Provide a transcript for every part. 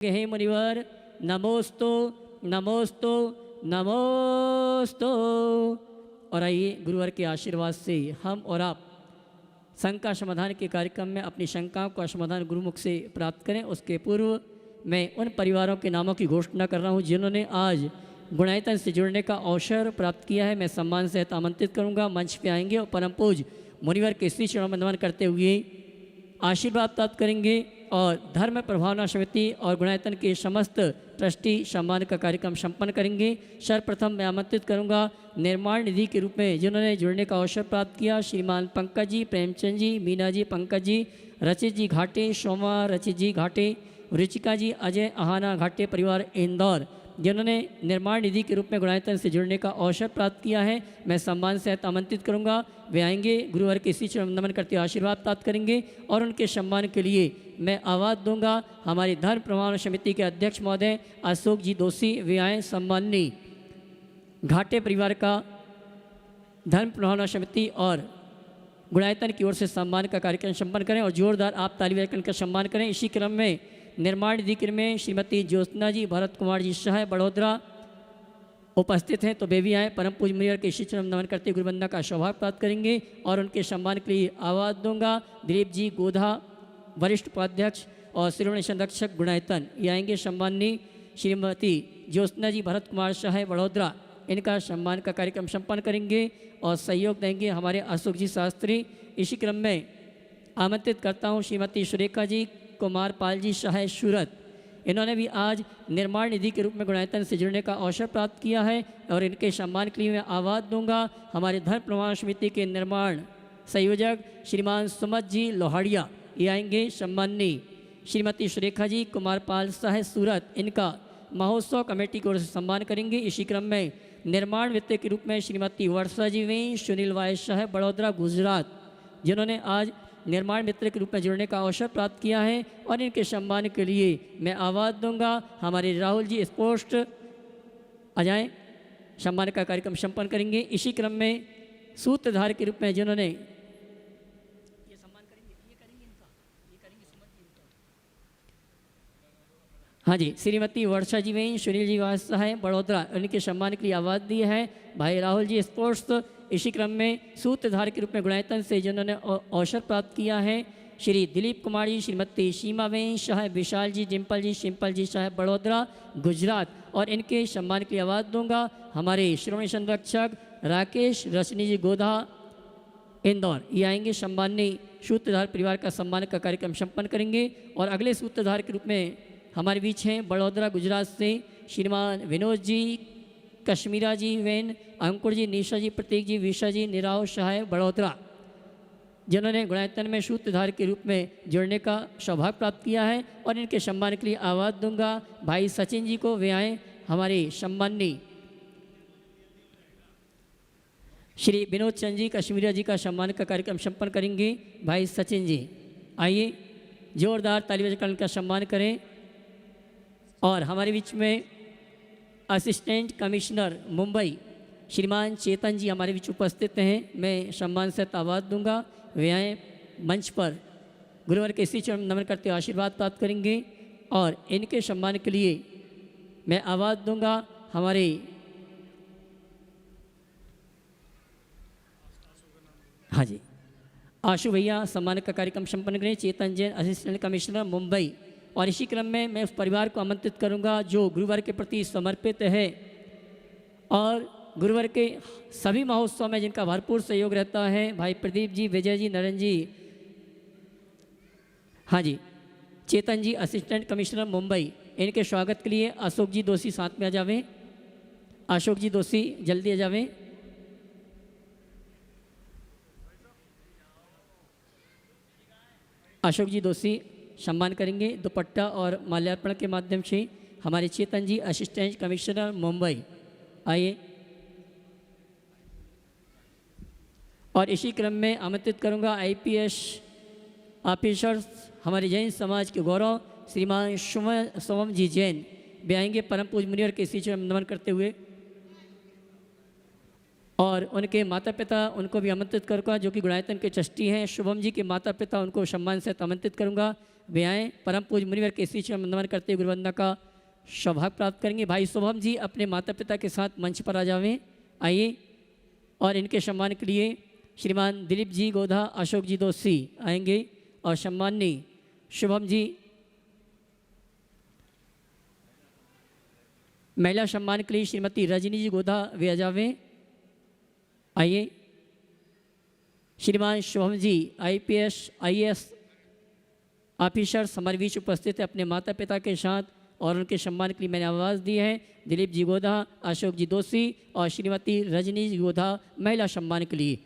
हे मुनिवर नमोस्तु नमोस्तु नमोस्तु। और आइए गुरुवर के आशीर्वाद से हम और आप शंका समाधान के कार्यक्रम में अपनी शंकाओं का समाधान गुरुमुख से प्राप्त करें। उसके पूर्व मैं उन परिवारों के नामों की घोषणा कर रहा हूं जिन्होंने आज गुणायतन से जुड़ने का अवसर प्राप्त किया है। मैं सम्मान से आमंत्रित करूंगा, मंच पे आएंगे और परम पूज्य मुनिवर के श्री चरणों में नमन करते हुए आशीर्वाद प्राप्त करेंगे और धर्म प्रभावना समिति और गुणायतन के समस्त ट्रस्टी सम्मान का कार्यक्रम संपन्न करेंगे। सर्वप्रथम मैं आमंत्रित करूंगा निर्माण निधि के रूप में जिन्होंने जुड़ने का अवसर प्राप्त किया, श्रीमान पंकज जी, प्रेमचंद जी, मीना जी, पंकज जी, रचित जी घाटे, सोमा रचित जी घाटे, रुचिका जी, अजय अहाना घाटे परिवार इंदौर जिन्होंने निर्माण निधि के रूप में गुणायतन से जुड़ने का अवसर प्राप्त किया है। मैं सम्मान से आमंत्रित करूंगा, वे आएंगे, गुरुवर के श्री चरण नमन करते आशीर्वाद प्राप्त करेंगे और उनके सम्मान के लिए मैं आवाज़ दूंगा। हमारी धर्म प्रभावना समिति के अध्यक्ष महोदय अशोक जी दोषी, वे आए, सम्माननीय घाटे परिवार का धर्म प्रभावना समिति और गुणायतन की ओर से सम्मान का कार्यक्रम संपन्न करें और जोरदार आप ताली बजाकर का सम्मान करें। इसी क्रम में निर्माण निधि में श्रीमती ज्योत्सना जी, भरत कुमार जी शाह बड़ोदरा उपस्थित हैं, तो वे भी आए, परम पूज्य मुनिवर के श्री चरण नमन करते गुरुवंदना का सौभाग्य प्राप्त करेंगे और उनके सम्मान के लिए आवाज़ दूंगा। दिलीप जी गोधा वरिष्ठ उपाध्यक्ष और श्रोमणी संरक्षक गुणायतन ये आएंगे। सम्माननीय श्रीमती ज्योत्सना जी, भरत कुमार शाह बड़ोदरा इनका सम्मान का कार्यक्रम संपन्न करेंगे और सहयोग देंगे हमारे अशोक जी शास्त्री। इसी क्रम में आमंत्रित करता हूँ श्रीमती सुरेखा जी, कुमार पाल जी शाह सूरत, इन्होंने भी आज निर्माण निधि के रूप में गुणायतन से जुड़ने का अवसर प्राप्त किया है और इनके सम्मान के लिए मैं आवाज़ दूंगा। हमारे धर्म प्रभावना समिति के निर्माण संयोजक श्रीमान सुमत जी लोहाड़िया ये आएंगे। सम्माननीय श्रीमती सुरेखा जी, कुमार पाल शाह सूरत इनका महोत्सव कमेटी की ओर से सम्मान करेंगे। इसी क्रम में निर्माण वित्त के रूप में श्रीमती वर्षा जी वे, सुनील वाय शाह बड़ोदरा गुजरात जिन्होंने आज निर्माण मित्र के रूप में जुड़ने का अवसर प्राप्त किया है और इनके सम्मान के लिए मैं आवाज़ दूंगा। हमारे राहुल जी स्पोर्ट्स आ जाएं, सम्मान का कार्यक्रम संपन्न करेंगे। इसी क्रम में सूत्रधार के रूप में जिन्होंने ये सम्मान करेंगे, ये करेंगे इनका, ये करेंगे सुमन जी इनका। हाँ जी, श्रीमती वर्षा जी वहीं, सुनील जी वासा है बड़ोदरा, उनके सम्मान के लिए आवाज़ दी है भाई राहुल जी स्पोर्ट्स। इसी क्रम में सूत्रधार के रूप में गुणायतन से जिन्होंने अवसर प्राप्त किया है श्री दिलीप कुमार जी, श्रीमती सीमा वें शाह, विशाल जी, डिम्पल जी, सिंपल जी शाह बड़ोदरा गुजरात और इनके सम्मान की आवाज़ दूंगा। हमारे श्रोमणी संरक्षक राकेश रश्मि जी गोधा इंदौर ये आएंगे, सम्माननीय सूत्रधार परिवार का सम्मान का कार्यक्रम संपन्न करेंगे। और अगले सूत्रधार के रूप में हमारे बीच हैं बड़ोदरा गुजरात से श्रीमान विनोद जी, कश्मीरा जी वेन, अंकुर जी, निशा जी, प्रतीक जी, विशा जी, निराव शाह बड़ोदरा जिन्होंने गुणायतन में सूत्रधार के रूप में जुड़ने का सौभाग्य प्राप्त किया है और इनके सम्मान के लिए आवाज़ दूंगा। भाई सचिन जी को वे आए, हमारे सम्माननीय श्री विनोद चंद जी कश्मीरा जी का सम्मान का कार्यक्रम संपन्न करेंगे। भाई सचिन जी आइए, जोरदार ताली बजाकर का सम्मान करें। और हमारे बीच में असिस्टेंट कमिश्नर मुंबई श्रीमान चेतन जी हमारे बीच उपस्थित हैं, मैं सम्मान से आवाज़ दूंगा, वे आए मंच पर, गुरुवर के श्री चरण नमन करते आशीर्वाद प्राप्त करेंगे और इनके सम्मान के लिए मैं आवाज़ दूंगा हमारे हाँ जी आशु भैया सम्मान का कार्यक्रम संपन्न करें, चेतन जैन असिस्टेंट कमिश्नर मुंबई। और इसी क्रम में मैं उस परिवार को आमंत्रित करूंगा जो गुरुवर के प्रति समर्पित है और गुरुवर के सभी महोत्सव में जिनका भरपूर सहयोग रहता है, भाई प्रदीप जी, विजय जी, नरेंद्र जी, हाँ जी, चेतन जी असिस्टेंट कमिश्नर मुंबई, इनके स्वागत के लिए अशोक जी दोषी साथ में आ जावें। अशोक जी दोषी जल्दी आ जावें। अशोक जी दोषी सम्मान करेंगे दुपट्टा और माल्यार्पण के माध्यम से। हमारे चेतन जी असिस्टेंट कमिश्नर मुंबई आइए। और इसी क्रम में आमंत्रित करूंगा आईपीएस ऑफिसर्स हमारे जैन समाज के गौरव श्रीमान सोम जी जैन भी आएंगे, परम पूज्य मुनिवर के श्री चरण नमन करते हुए। और उनके माता पिता उनको भी आमंत्रित करूँगा, जो कि गुणायतन के ट्रस्टी हैं। शुभम जी के माता पिता उनको सम्मान से आमंत्रित करूँगा। वे आएँ, परम पूज्य मुनिवर के इसी नमन करते गुरुवंदना का सौभाग्य प्राप्त करेंगे। भाई शुभम जी अपने माता पिता के साथ मंच पर आ जावें, आइए। और इनके सम्मान के लिए श्रीमान दिलीप जी गोधा, अशोक जी दोषी आएंगे और सम्माननीय शुभम जी महिला सम्मान के लिए श्रीमती रजनी जी गोधा वे आ जावें, आइए। श्रीमान Shubham ji IPS IAS officer हमारे बीच उपस्थित है अपने माता पिता के साथ, और उनके सम्मान के लिए मैंने आवाज़ दी है। दिलीप जी गोधा, अशोक जी दोषी और श्रीमती रजनी जी गोधा महिला सम्मान के लिए।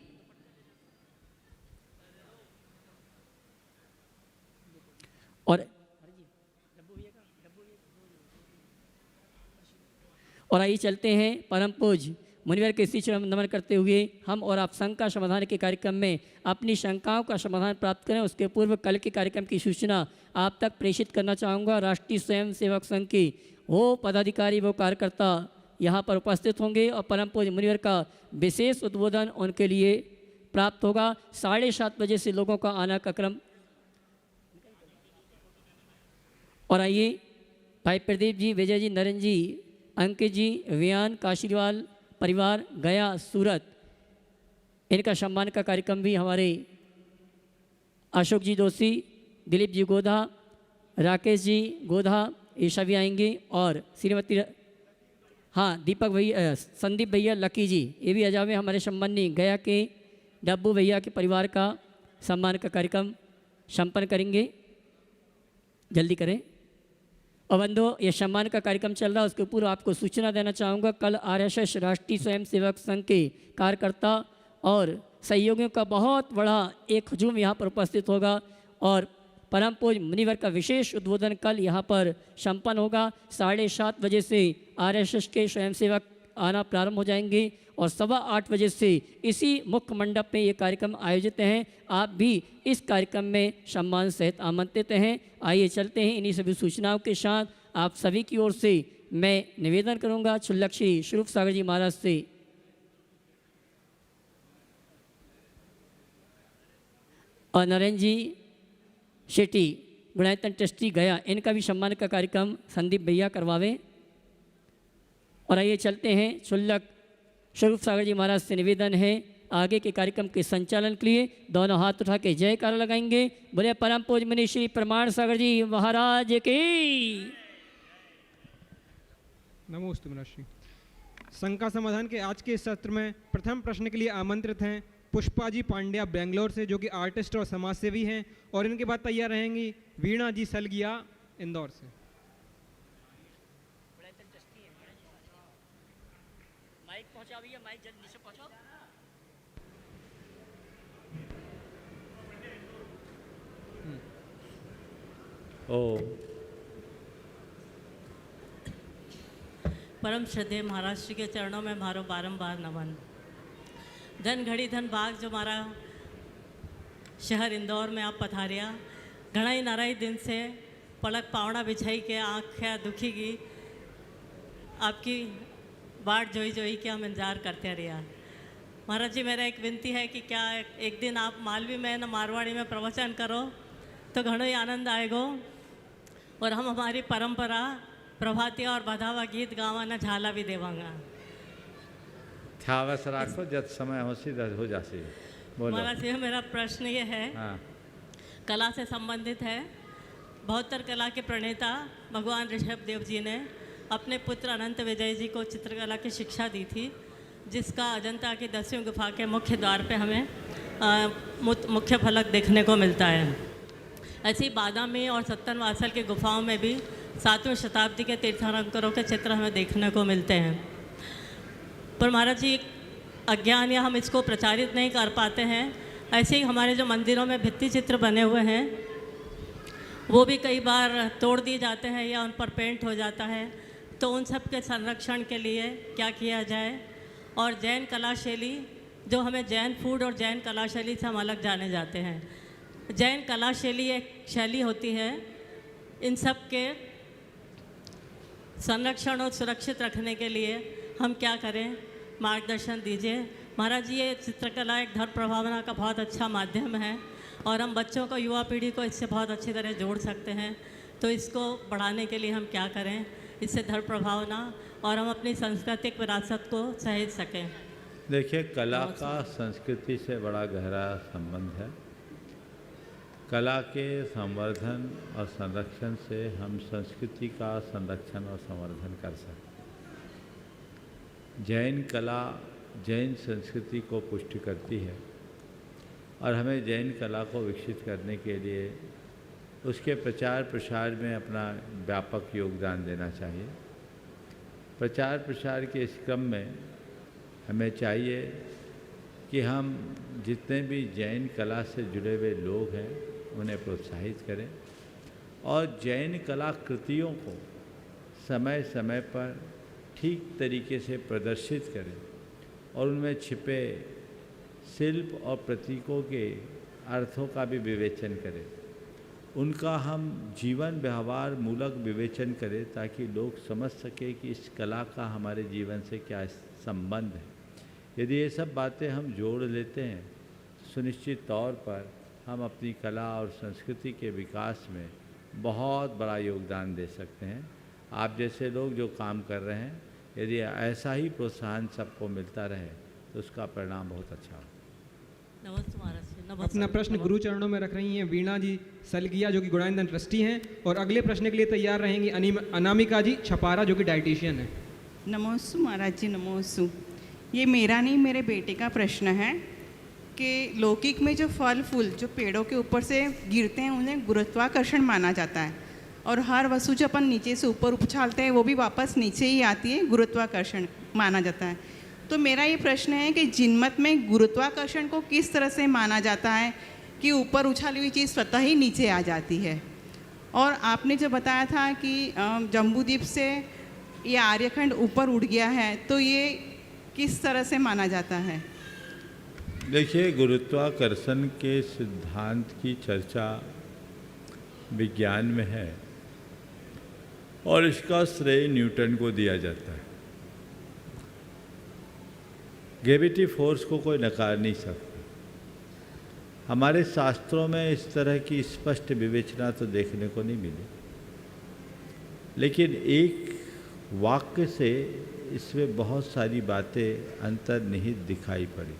और आइए चलते हैं परम पूज्य मुनिवर के इसी चरण नमन करते हुए हम और आप शंका समाधान के कार्यक्रम में अपनी शंकाओं का समाधान प्राप्त करें। उसके पूर्व कल के कार्यक्रम की सूचना आप तक प्रेषित करना चाहूँगा। राष्ट्रीय स्वयं सेवक संघ के वो पदाधिकारी वो कार्यकर्ता यहाँ पर उपस्थित होंगे और परम पूज्य मुनिवर का विशेष उद्बोधन उनके लिए प्राप्त होगा। 7:30 बजे से लोगों का आना का क्रम। और आइए भाई प्रदीप जी, विजय जी, नरेंद्र जी, अंकित जी, वियान काशीवाल परिवार गया सूरत, इनका सम्मान का कार्यक्रम भी हमारे अशोक जी दोषी, दिलीप जी गोधा, राकेश जी गोधा ये सभी आएंगे। और श्रीमती दीपक भैया, संदीप भैया, लकी जी ये भी आ जावे। हमारे सम्माननीय गया के डब्बू भैया के परिवार का सम्मान का कार्यक्रम संपन्न करेंगे, जल्दी करें। और बंधुओं, ये सम्मान का कार्यक्रम चल रहा है, उसके पूर्व आपको सूचना देना चाहूँगा। कल RSS राष्ट्रीय स्वयं सेवक संघ के कार्यकर्ता और सहयोगियों का बहुत बड़ा एक हजूम यहाँ पर उपस्थित होगा और परम पूज्य मुनिवर का विशेष उद्बोधन कल यहाँ पर संपन्न होगा। 7:30 बजे से RSS के स्वयंसेवक आना प्रारंभ हो जाएंगे और 8:15 बजे से इसी मुख्य मंडप में ये कार्यक्रम आयोजित हैं। आप भी इस कार्यक्रम में सम्मान सहित आमंत्रित हैं। आइए चलते हैं इन्हीं सभी सूचनाओं के साथ। आप सभी की ओर से मैं निवेदन करूंगा क्षुल्लक श्री स्वरूप सागर जी महाराज से और नरेंद्र जी शेट्टी गुणायतन ट्रस्टी गया, इनका भी सम्मान का कार्यक्रम संदीप भैया करवावें। और आइए चलते हैं क्षुल्लक स्वरूप सागर जी महाराज से निवेदन है आगे के कार्यक्रम के संचालन के लिए दोनों हाथ उठा के जयकारा लगाएंगे। बोले परम पूज्य मुनि श्री प्रमाण सागर जी महाराज की नमोस्तु मुनिश्री। शंका समाधान के आज के सत्र में प्रथम प्रश्न के लिए आमंत्रित हैं पुष्पा जी पांड्या बेंगलोर से, जो कि आर्टिस्ट और समाजसेवी हैं, और इनके बाद तैयार रहेंगी वीणा जी सलगिया इंदौर से। माइक पहुंचा भैया, माइक जल्दी से पहुंचाओ। परम श्रद्धेय महाराज श्री के चरणों में मारो बारंबार नमन। धन घड़ी धन भाग जो मारा शहर इंदौर में आप पधारिया, घणाई नाराई दिन से पलक पावड़ा बिछाई के आँखें दुखी की आपकी बाट जोई जोई के हम इंतजार करते रहा। महाराज जी, मेरा एक विनती है कि क्या एक दिन आप मालवी में न मारवाड़ी में प्रवचन करो तो घणो ही आनंद आएगो और हम हमारी परंपरा प्रभाती और बधावा गीत गावा न झाला भी देवांगा। ख्यावस राखो जब समय हो जासी। महाराज जी, मेरा प्रश्न ये है, कला से संबंधित है। बहत्तर कला के प्रणेता भगवान ऋषभ देव जी ने अपने पुत्र अनंत विजय जी को चित्रकला की शिक्षा दी थी, जिसका अजंता की 10वीं गुफा के मुख्य द्वार पे हमें मुख्य फलक देखने को मिलता है। ऐसी बादामी और सत्तनवासल की गुफाओं में भी 7वीं शताब्दी के तीर्थंकरों के चित्र हमें देखने को मिलते हैं। पर महाराज जी, अज्ञान या हम इसको प्रचारित नहीं कर पाते हैं। ऐसे ही हमारे जो मंदिरों में भित्ति चित्र बने हुए हैं वो भी कई बार तोड़ दिए जाते हैं या उन पर पेंट हो जाता है, तो उन सब के संरक्षण के लिए क्या किया जाए। और जैन कला शैली, जो हमें जैन फूड और जैन कला शैली से हम अलग जाने जाते हैं। जैन कला शैली एक शैली होती है, इन सब के संरक्षण और सुरक्षित रखने के लिए हम क्या करें, मार्गदर्शन दीजिए। महाराज जी, ये चित्रकला एक धर्म प्रभावना का बहुत अच्छा माध्यम है और हम बच्चों को, युवा पीढ़ी को इससे बहुत अच्छी तरह जोड़ सकते हैं। तो इसको बढ़ाने के लिए हम क्या करें, इससे धर्म प्रभावना और हम अपनी सांस्कृतिक विरासत को सहेज सकें? देखिए, कला का संस्कृति से बड़ा गहरा संबंध है। कला के संवर्धन और संरक्षण से हम संस्कृति का संरक्षण और संवर्धन कर सकते हैं। जैन कला जैन संस्कृति को पुष्टि करती है और हमें जैन कला को विकसित करने के लिए उसके प्रचार प्रसार में अपना व्यापक योगदान देना चाहिए। प्रचार प्रसार के इस क्रम में हमें चाहिए कि हम जितने भी जैन कला से जुड़े हुए लोग हैं उन्हें प्रोत्साहित करें और जैन कलाकृतियों को समय समय पर ठीक तरीके से प्रदर्शित करें और उनमें छिपे शिल्प और प्रतीकों के अर्थों का भी विवेचन करें। उनका हम जीवन व्यवहार मूलक विवेचन करें ताकि लोग समझ सके कि इस कला का हमारे जीवन से क्या संबंध है। यदि ये सब बातें हम जोड़ लेते हैं तो सुनिश्चित तौर पर हम अपनी कला और संस्कृति के विकास में बहुत बड़ा योगदान दे सकते हैं। आप जैसे लोग जो काम कर रहे हैं, यदि ऐसा ही प्रोत्साहन सबको मिलता रहे तो उसका परिणाम बहुत अच्छा हो। नमस्ते महाराज जी। अपना प्रश्न गुरु चरणों में रख रही हैं वीणा जी सलगिया, जो कि गुणानंदन ट्रस्टी हैं, और अगले प्रश्न के लिए तैयार रहेंगी अनामिका जी छपारा, जो कि डाइटिशियन है। नमोस्तु महाराज जी, नमोस्तु। ये मेरा नहीं, मेरे बेटे का प्रश्न है कि लौकिक में जो फल फूल जो पेड़ों के ऊपर से गिरते हैं उन्हें गुरुत्वाकर्षण माना जाता है, और हर वस्तु जो अपन नीचे से ऊपर उछालते हैं वो भी वापस नीचे ही आती है, गुरुत्वाकर्षण माना जाता है। तो मेरा ये प्रश्न है कि जिनमत में गुरुत्वाकर्षण को किस तरह से माना जाता है कि ऊपर उछाली हुई चीज़ स्वतः ही नीचे आ जाती है? और आपने जो बताया था कि जम्बूद्वीप से ये आर्यखंड ऊपर उड़ गया है, तो ये किस तरह से माना जाता है? देखिए, गुरुत्वाकर्षण के सिद्धांत की चर्चा विज्ञान में है और इसका श्रेय न्यूटन को दिया जाता है। ग्रेविटी फोर्स को कोई नकार नहीं सकता। हमारे शास्त्रों में इस तरह की स्पष्ट विवेचना तो देखने को नहीं मिली, लेकिन एक वाक्य से इसमें बहुत सारी बातें अंतर्निहित दिखाई पड़ी।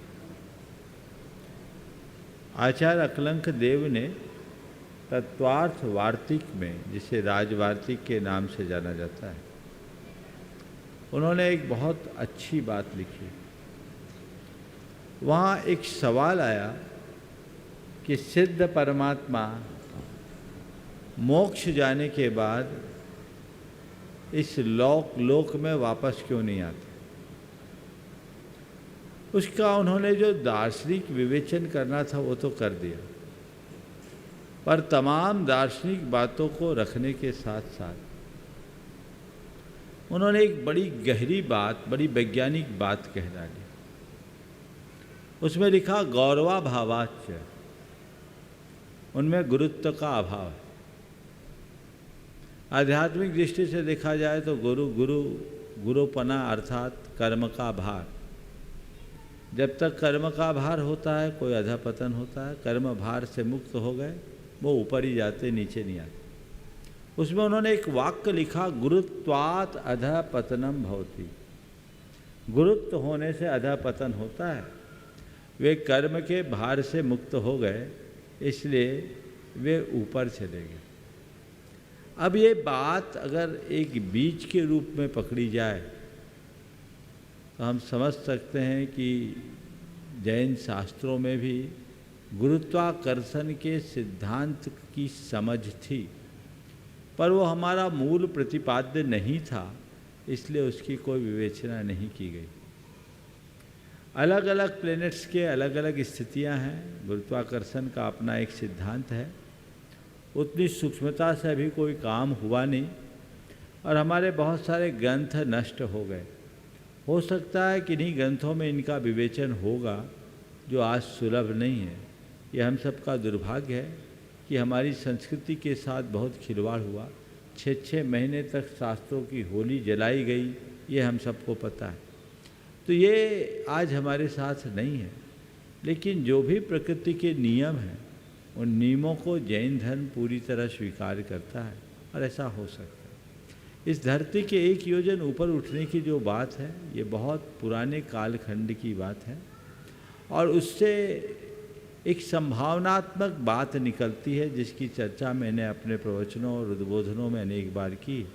आचार्य अकलंक देव ने तत्वार्थ वार्तिक में, जिसे राजवार्तिक के नाम से जाना जाता है, उन्होंने एक बहुत अच्छी बात लिखी। वहाँ एक सवाल आया कि सिद्ध परमात्मा मोक्ष जाने के बाद इस लोक में वापस क्यों नहीं आते? उसका उन्होंने जो दार्शनिक विवेचन करना था वो तो कर दिया, पर तमाम दार्शनिक बातों को रखने के साथ साथ उन्होंने एक बड़ी गहरी बात, बड़ी वैज्ञानिक बात कह डाली। उसमें लिखा गौरवाभावाच्च, उनमें गुरुत्व का अभाव है। आध्यात्मिक दृष्टि से देखा जाए तो गुरुपना अर्थात कर्म का भार। जब तक कर्म का भार होता है कोई अधपतन होता है। कर्म भार से मुक्त हो गए वो ऊपर ही जाते, नीचे नहीं आते। उसमें उन्होंने एक वाक्य लिखा, गुरुत्वात् अधपतनम भवति। गुरुत्व होने से अधपतन होता है। वे कर्म के भार से मुक्त हो गए, इसलिए वे ऊपर चले गए। अब ये बात अगर एक बीज के रूप में पकड़ी जाए तो हम समझ सकते हैं कि जैन शास्त्रों में भी गुरुत्वाकर्षण के सिद्धांत की समझ थी, पर वो हमारा मूल प्रतिपाद्य नहीं था, इसलिए उसकी कोई विवेचना नहीं की गई। अलग अलग प्लैनेट्स के अलग अलग स्थितियां हैं। गुरुत्वाकर्षण का अपना एक सिद्धांत है। उतनी सूक्ष्मता से अभी कोई काम हुआ नहीं और हमारे बहुत सारे ग्रंथ नष्ट हो गए। हो सकता है कि इन्हीं ग्रंथों में इनका विवेचन होगा जो आज सुलभ नहीं है। यह हम सबका दुर्भाग्य है कि हमारी संस्कृति के साथ बहुत खिलवाड़ हुआ। 6-6 महीने तक शास्त्रों की होली जलाई गई, ये हम सबको पता है। तो ये आज हमारे साथ नहीं है। लेकिन जो भी प्रकृति के नियम हैं, उन नियमों को जैन धर्म पूरी तरह स्वीकार करता है और ऐसा हो सकता है। इस धरती के 1 योजन ऊपर उठने की जो बात है, ये बहुत पुराने कालखंड की बात है और उससे एक संभावनात्मक बात निकलती है जिसकी चर्चा मैंने अपने प्रवचनों और उद्बोधनों में अनेक बार की।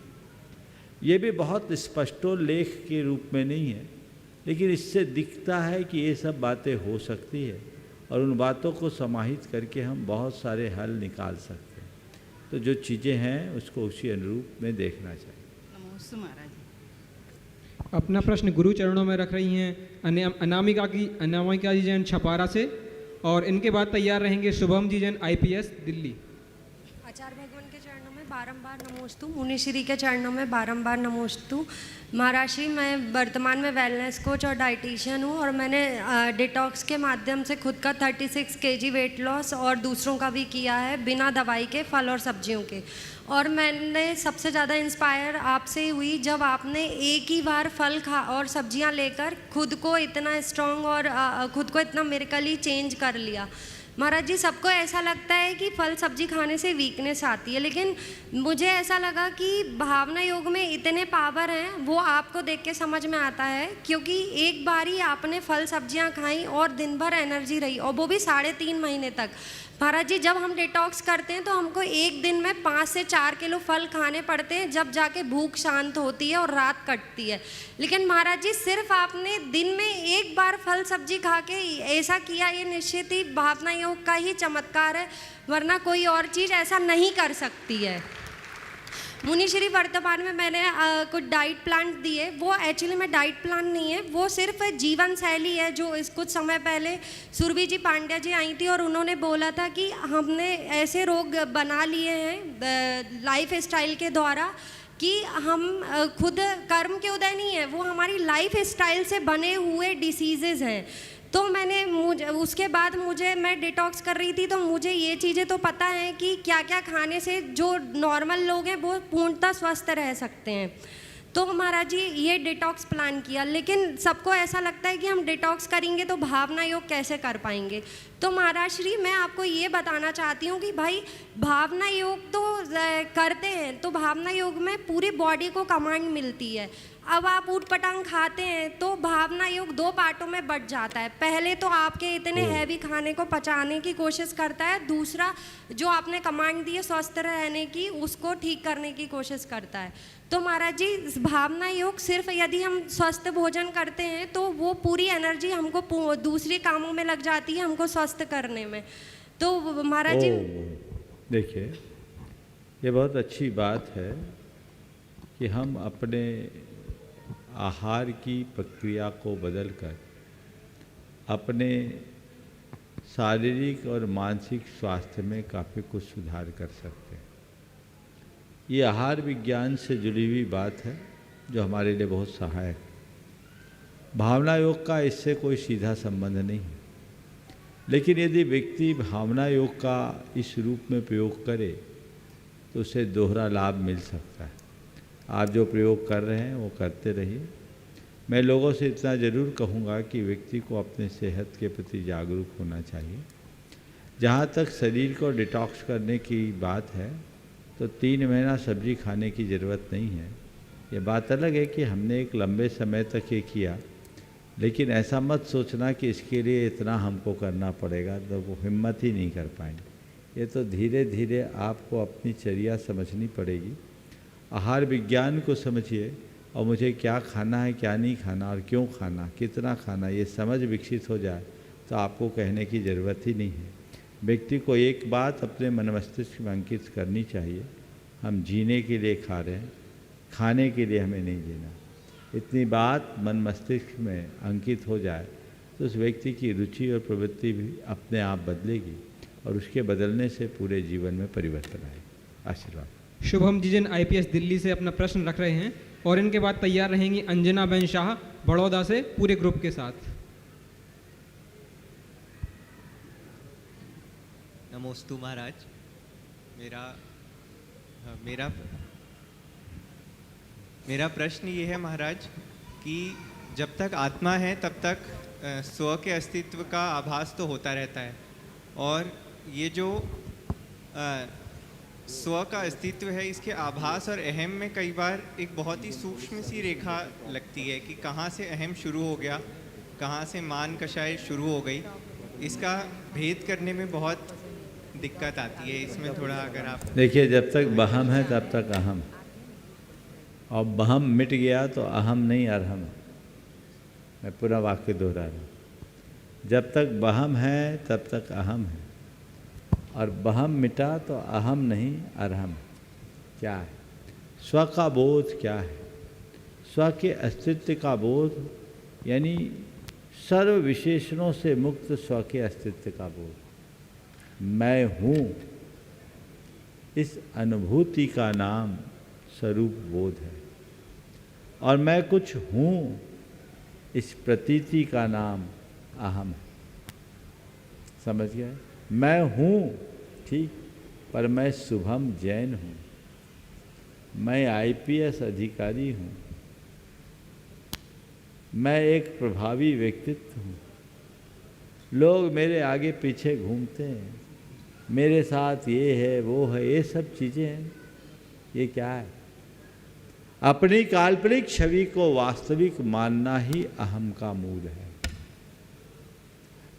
ये भी बहुत स्पष्टोल्लेख के रूप में नहीं है, लेकिन इससे दिखता है कि ये सब बातें हो सकती है और उन बातों को समाहित करके हम बहुत सारे हल निकाल सकते हैं। तो जो चीज़ें हैं उसको उसी अनुरूप में देखना चाहिए। नमोस्तु महाराज। अपना प्रश्न गुरु चरणों में रख रही हैं अनामिका जी जैन छपारा से, और इनके बाद तैयार रहेंगे शुभम जी जैन IPS दिल्ली। आचार्य भगवान के चरणों में बारंबार नमोस्तु, मुनिश्री के चरणों में बारंबार नमोस्तु। महाराज श्री, मैं वर्तमान में वेलनेस कोच और डाइटिशियन हूँ और मैंने डिटॉक्स के माध्यम से खुद का 36 kg वेट लॉस और दूसरों का भी किया है बिना दवाई के, फल और सब्जियों के। और मैंने सबसे ज़्यादा इंस्पायर आपसे ही हुई जब आपने एक ही बार फल खा और सब्जियां लेकर खुद को इतना स्ट्रॉन्ग और खुद को इतना मिरेकली चेंज कर लिया। महाराज जी, सबको ऐसा लगता है कि फल सब्जी खाने से वीकनेस आती है, लेकिन मुझे ऐसा लगा कि भावना योग में इतने पावर हैं, वो आपको देख के समझ में आता है। क्योंकि एक बार ही आपने फल सब्जियां खाई और दिन भर एनर्जी रही, और वो भी 3.5 महीने तक। महाराज जी, जब हम डिटॉक्स करते हैं तो हमको एक दिन में 5 से 4 किलो फल खाने पड़ते हैं, जब जाके भूख शांत होती है और रात कटती है। लेकिन महाराज जी, सिर्फ आपने दिन में एक बार फल सब्जी खा के ऐसा किया, ये निश्चित ही भावना योग का ही चमत्कार है, वरना कोई और चीज़ ऐसा नहीं कर सकती है। मुनिश्री, वर्तमान में मैंने कुछ डाइट प्लान दिए, वो एक्चुअली में डाइट प्लान नहीं है, वो सिर्फ जीवन शैली है। जो इस कुछ समय पहले सुरभि जी पांड्या जी आई थी और उन्होंने बोला था कि हमने ऐसे रोग बना लिए हैं लाइफ स्टाइल के द्वारा कि हम खुद कर्म के उदय नहीं है, वो हमारी लाइफ स्टाइल से बने हुए डिसीजेज़ हैं। तो उसके बाद मैं डिटॉक्स कर रही थी, तो मुझे ये चीज़ें तो पता है कि क्या क्या खाने से जो नॉर्मल लोग हैं वो पूर्णतः स्वस्थ रह सकते हैं। तो महाराज जी, ये डिटॉक्स प्लान किया, लेकिन सबको ऐसा लगता है कि हम डिटॉक्स करेंगे तो भावना योग कैसे कर पाएंगे। तो महाराज श्री, मैं आपको ये बताना चाहती हूँ कि भाई, भावना योग तो करते हैं तो भावना योग में पूरी बॉडी को कमांड मिलती है। अब आप ऊट पटांग खाते हैं तो भावना योग 2 पार्टों में बट जाता है। पहले तो आपके इतने हैवी खाने को पचाने की कोशिश करता है, दूसरा जो आपने कमांड दी है स्वस्थ रहने की, उसको ठीक करने की कोशिश करता है। तो महाराज जी, भावना योग सिर्फ यदि हम स्वस्थ भोजन करते हैं तो वो पूरी एनर्जी हमको दूसरे कामों में लग जाती है, हमको स्वस्थ करने में। तो महाराज जी, देखिए, ये बहुत अच्छी बात है कि हम अपने आहार की प्रक्रिया को बदलकर अपने शारीरिक और मानसिक स्वास्थ्य में काफ़ी कुछ सुधार कर सकते हैं। ये आहार विज्ञान से जुड़ी हुई बात है जो हमारे लिए बहुत सहायक है। भावना योग का इससे कोई सीधा संबंध नहीं है, लेकिन यदि व्यक्ति भावना योग का इस रूप में प्रयोग करे तो उसे दोहरा लाभ मिल सकता है। आप जो प्रयोग कर रहे हैं वो करते रहिए। मैं लोगों से इतना ज़रूर कहूँगा कि व्यक्ति को अपने सेहत के प्रति जागरूक होना चाहिए। जहाँ तक शरीर को डिटॉक्स करने की बात है तो 3 महीना सब्जी खाने की ज़रूरत नहीं है। ये बात अलग है कि हमने एक लंबे समय तक ये किया, लेकिन ऐसा मत सोचना कि इसके लिए इतना हमको करना पड़ेगा, तो वो हिम्मत ही नहीं कर पाएंगे। ये तो धीरे धीरे आपको अपनी चर्या समझनी पड़ेगी। आहार विज्ञान को समझिए और मुझे क्या खाना है, क्या नहीं खाना और क्यों खाना, कितना खाना, ये समझ विकसित हो जाए तो आपको कहने की ज़रूरत ही नहीं है। व्यक्ति को एक बात अपने मन मस्तिष्क में अंकित करनी चाहिए, हम जीने के लिए खा रहे हैं, खाने के लिए हमें नहीं जीना। इतनी बात मन मस्तिष्क में अंकित हो जाए तो उस व्यक्ति की रुचि और प्रवृत्ति भी अपने आप बदलेगी और उसके बदलने से पूरे जीवन में परिवर्तन आएगा। आशीर्वाद। शुभम जी जैन IPS दिल्ली से अपना प्रश्न रख रहे हैं, और इनके बाद तैयार रहेंगी अंजना बहन शाह बड़ौदा से पूरे ग्रुप के साथ। नमोस्तु महाराज। मेरा प्रश्न ये है महाराज कि जब तक आत्मा है तब तक स्व के अस्तित्व का आभास तो होता रहता है, और ये जो स्व का अस्तित्व है, इसके आभास और अहम में कई बार एक बहुत ही सूक्ष्म सी रेखा लगती है कि कहाँ से अहम शुरू हो गया, कहाँ से मान कषाय शुरू हो गई। इसका भेद करने में बहुत दिक्कत आती है। इसमें थोड़ा अगर आप देखिए, जब तक बहम है तब तक अहम, और बहम मिट गया तो अहम नहीं अरहम। मैं पूरा वाक्य दोहरा रहा हूँ। जब तक बहम है तब तक अहम है, और बहम मिटा तो अहम नहीं अरहम। क्या है स्व का बोध? क्या है स्व के अस्तित्व का बोध? यानी सर्व विशेषणों से मुक्त स्व के अस्तित्व का बोध। मैं हूँ, इस अनुभूति का नाम स्वरूप बोध है, और मैं कुछ हूँ, इस प्रतीति का नाम अहम है। समझ गए? मैं हूँ ठीक, पर मैं शुभम जैन हूँ, मैं IPS अधिकारी हूँ, मैं एक प्रभावी व्यक्तित्व हूँ, लोग मेरे आगे पीछे घूमते हैं, मेरे साथ ये है वो है, ये सब चीज़ें हैं। ये क्या है? अपनी काल्पनिक छवि को वास्तविक मानना ही अहम का मूल है।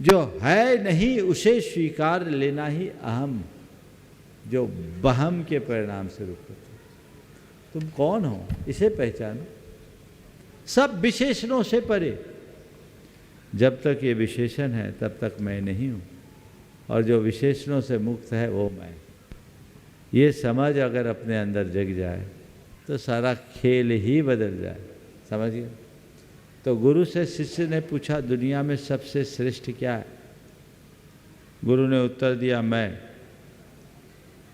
जो है नहीं उसे स्वीकार लेना ही अहम, जो बहम के परिणाम से रूप होता है। तुम कौन हो इसे पहचानो, सब विशेषणों से परे। जब तक ये विशेषण है तब तक मैं नहीं हूँ, और जो विशेषणों से मुक्त है वो मैं। ये समझ अगर अपने अंदर जग जाए तो सारा खेल ही बदल जाए। समझिए? तो गुरु से शिष्य ने पूछा, दुनिया में सबसे श्रेष्ठ क्या है? गुरु ने उत्तर दिया, मैं।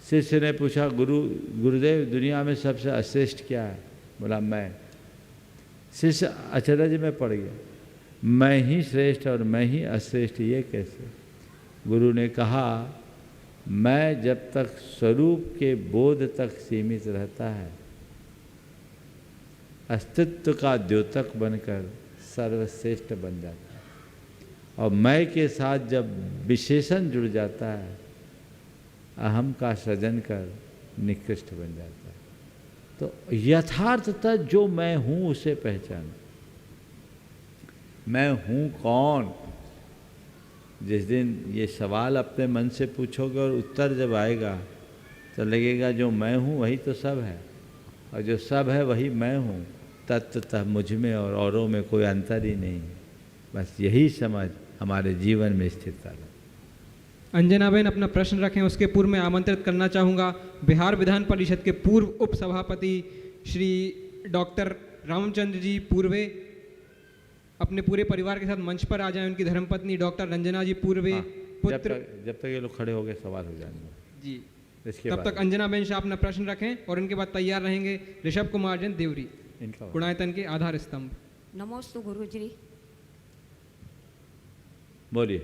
शिष्य ने पूछा, गुरुदेव दुनिया में सबसे अश्रेष्ठ क्या है? बोला, मैं। शिष्य अचरज में पड़ गया, मैं ही श्रेष्ठ और मैं ही अश्रेष्ठ, ये कैसे? गुरु ने कहा, मैं जब तक स्वरूप के बोध तक सीमित रहता है, अस्तित्व का द्योतक बनकर सर्वश्रेष्ठ बन जाता है, और मैं के साथ जब विशेषण जुड़ जाता है, अहम का सृजन कर निकृष्ट बन जाता है। तो यथार्थतः जो मैं हूँ उसे पहचानो। मैं हूँ कौन? जिस दिन ये सवाल अपने मन से पूछोगे और उत्तर जब आएगा तो लगेगा जो मैं हूँ वही तो सब है, और जो सब है वही मैं हूँ। तत्वतः मुझ में और औरों में कोई अंतर ही नहीं है। बस यही समझ हमारे जीवन में स्थिरता है। अंजना बहन अपना प्रश्न रखें, उसके पूर्व में आमंत्रित करना चाहूँगा बिहार विधान परिषद के पूर्व उपसभापति श्री डॉक्टर रामचंद्र जी पूर्वे अपने पूरे परिवार के साथ मंच पर आ जाएं। उनकी धर्मपत्नी डॉक्टर रंजना जी पूर्वे, पुत्र। जब तक ये लोग खड़े हो गए सवाल हो जाएंगे जी, इसके तब तक अंजना बहन शाह अपना प्रश्न रखें, और उनके बाद तैयार रहेंगे ऋषभ कुमार जैन देवरी, गुणायतन के आधार स्तंभ। नमोस्तु गुरुजी। बोलिए।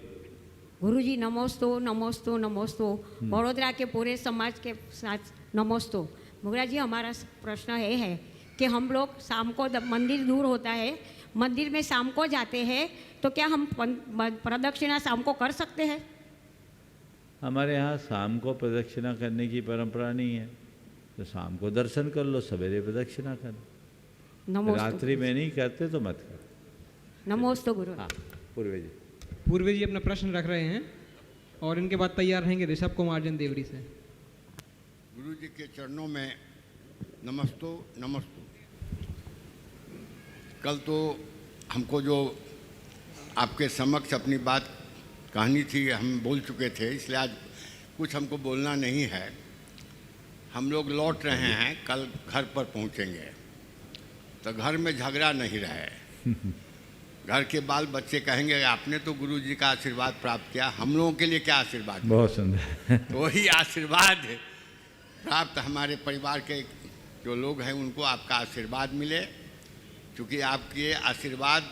गुरुजी नमोस्तु नमोस्तु नमोस्तु। वडोदरा के पूरे समाज के साथ नमोस्तु। मुगरा जी, हमारा प्रश्न ये है कि हम लोग शाम को मंदिर दूर होता है, मंदिर में शाम को जाते हैं, तो क्या हम प्रदक्षिणा शाम को कर सकते हैं? हमारे यहाँ शाम को प्रदक्षिणा करने की परंपरा नहीं है, तो शाम को दर्शन कर लो, सवेरे प्रदक्षिणा कर लो। रात्रि में नहीं करते तो मत करो। नमोस्तु गुरु। हाँ, पूर्वे जी। पूर्वे जी अपना प्रश्न रख रहे हैं, और इनके बाद तैयार रहेंगे ऋषभ कुमार जैन देवरी से। गुरु जी के चरणों में नमस्तु नमस्तु। कल तो हमको जो आपके समक्ष अपनी बात कहनी थी हम बोल चुके थे, इसलिए आज कुछ हमको बोलना नहीं है। हम लोग लौट रहे हैं, कल घर पर पहुंचेंगे, तो घर में झगड़ा नहीं रहे। घर के बाल बच्चे कहेंगे आपने तो गुरु जी का आशीर्वाद प्राप्त किया, हम लोगों के लिए क्या आशीर्वाद? बहुत सुंदर। तो वही आशीर्वाद प्राप्त हमारे परिवार के जो लोग हैं उनको आपका आशीर्वाद मिले, क्योंकि आपके आशीर्वाद